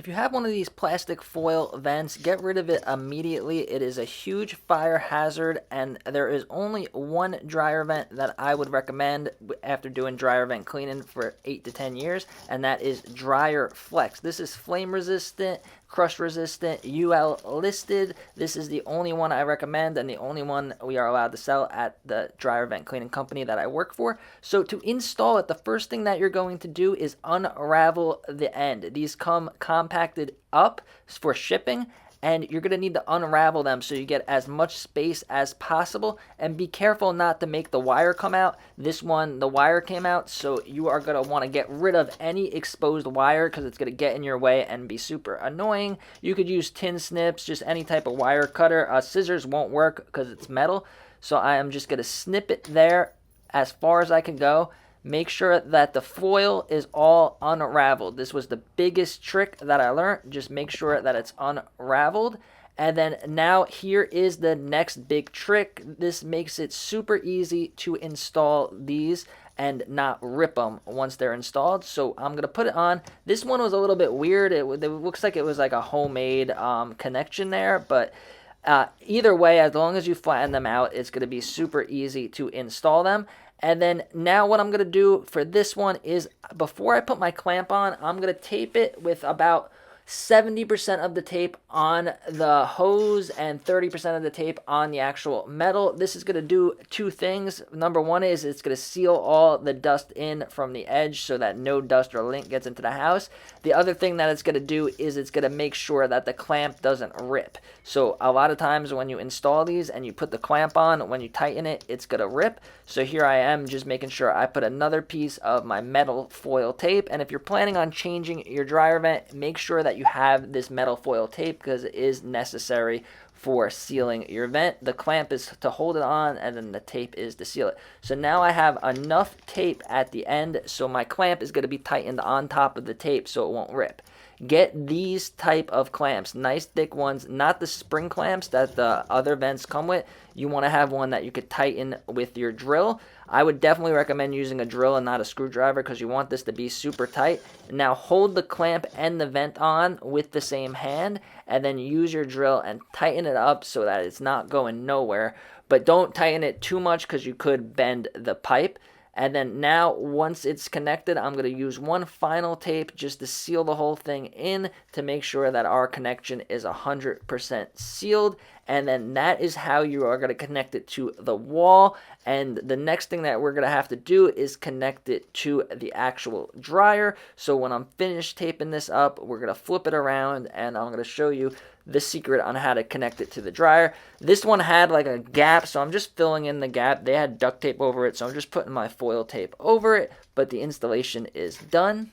If you have one of these plastic foil vents, get rid of it immediately. It is a huge fire hazard, and there is only one dryer vent that I would recommend after doing dryer vent cleaning for 8 to 10 years, and that is DryerFlex. This is flame resistant, crush resistant, UL listed. This is the only one I recommend and the only one we are allowed to sell at the dryer vent cleaning company that I work for. So to install it, the first thing that you're going to do is unravel the end. These come compacted up for shipping, and you're going to need to unravel them so you get as much space as possible, and be careful not to make the wire come out. This one, the wire came out, so you are going to want to get rid of any exposed wire because it's going to get in your way and be super annoying. You could use tin snips, just any type of wire cutter. Scissors won't work because it's metal, so I am just going to snip it there as far as I can go. Make sure that the foil is all unraveled. This was the biggest trick that I learned. Just make sure that it's unraveled. And then now here is the next big trick. This makes it super easy to install these and not rip them once they're installed. So I'm going to put it on. This one was a little bit weird. It looks like it was like a homemade connection there, but either way, as long as you flatten them out, it's going to be super easy to install them. And then now what I'm going to do for this one is, before I put my clamp on, I'm going to tape it with about 70% of the tape on the hose and 30% of the tape on the actual metal. This is going to do two things. Number one is it's going to seal all the dust in from the edge so that no dust or lint gets into the house. The other thing that it's going to do is it's going to make sure that the clamp doesn't rip. So a lot of times when you install these and you put the clamp on, when you tighten it, it's going to rip. So here I am just making sure I put another piece of my metal foil tape. And if you're planning on changing your dryer vent, make sure that you have this metal foil tape because it is necessary for sealing your vent. The clamp is to hold it on, and then the tape is to seal it. So now I have enough tape at the end, so my clamp is going to be tightened on top of the tape so it won't rip. Get these type of clamps, nice thick ones, not the spring clamps that the other vents come with. You want to have one that you could tighten with your drill. I would definitely recommend using a drill and not a screwdriver because you want this to be super tight. Now hold the clamp and the vent on with the same hand, and then use your drill and tighten it up so that it's not going nowhere. But don't tighten it too much because you could bend the pipe. And then now, once it's connected, I'm going to use one final tape just to seal the whole thing in to make sure that our connection is 100% sealed. And then that is how you are going to connect it to the wall. And the next thing that we're going to have to do is connect it to the actual dryer. So when I'm finished taping this up, we're going to flip it around and I'm going to show you the secret on how to connect it to the dryer. This one had like a gap, so I'm just filling in the gap. They had duct tape over it, so I'm just putting my foil tape over it, but the installation is done.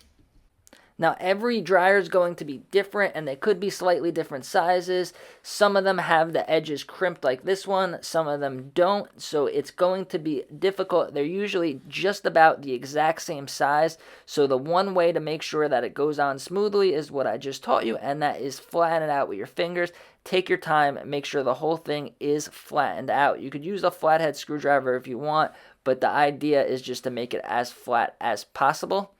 Now every dryer is going to be different, and they could be slightly different sizes. Some of them have the edges crimped like this one, some of them don't, so it's going to be difficult. They're usually just about the exact same size, so the one way to make sure that it goes on smoothly is what I just taught you, and that is flatten it out with your fingers. Take your time, make sure the whole thing is flattened out. You could use a flathead screwdriver if you want, but the idea is just to make it as flat as possible.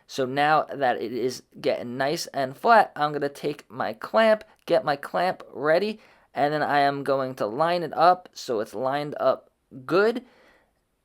So now that it is getting nice and flat, I'm going to take my clamp, get my clamp ready, and then I am going to line it up so it's lined up good.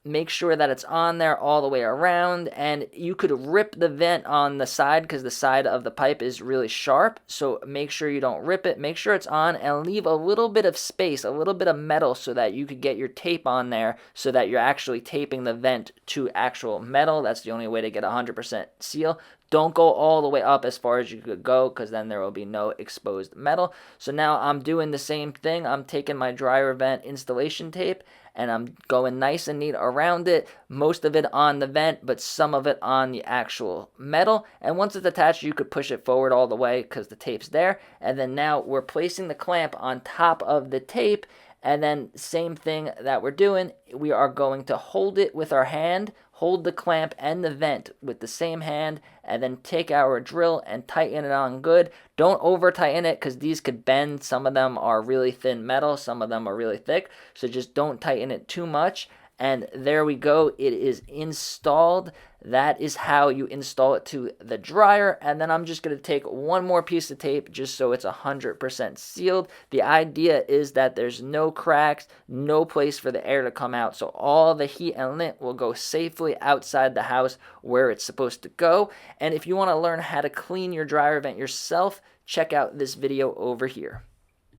Make sure that it's on there all the way around, and you could rip the vent on the side because the side of the pipe is really sharp, so make sure you don't rip it. Make sure it's on and leave a little bit of space, a little bit of metal so that you could get your tape on there so that you're actually taping the vent to actual metal. That's the only way to get 100% seal. Don't go all the way up as far as you could go because then there will be no exposed metal. So now I'm doing the same thing. I'm taking my dryer vent installation tape and I'm going nice and neat around it, most of it on the vent, but some of it on the actual metal. And once it's attached, you could push it forward all the way because the tape's there. And then now we're placing the clamp on top of the tape. And then same thing that we're doing, we are going to hold it with our hand, hold the clamp and the vent with the same hand, and then take our drill and tighten it on good. Don't over tighten it because these could bend. Some of them are really thin metal, some of them are really thick, so just don't tighten it too much. And there we go. It is installed. That is how you install it to the dryer. And then I'm just going to take one more piece of tape just so it's 100% sealed. The idea is that there's no cracks, no place for the air to come out. So all the heat and lint will go safely outside the house where it's supposed to go. And if you want to learn how to clean your dryer vent yourself, check out this video over here.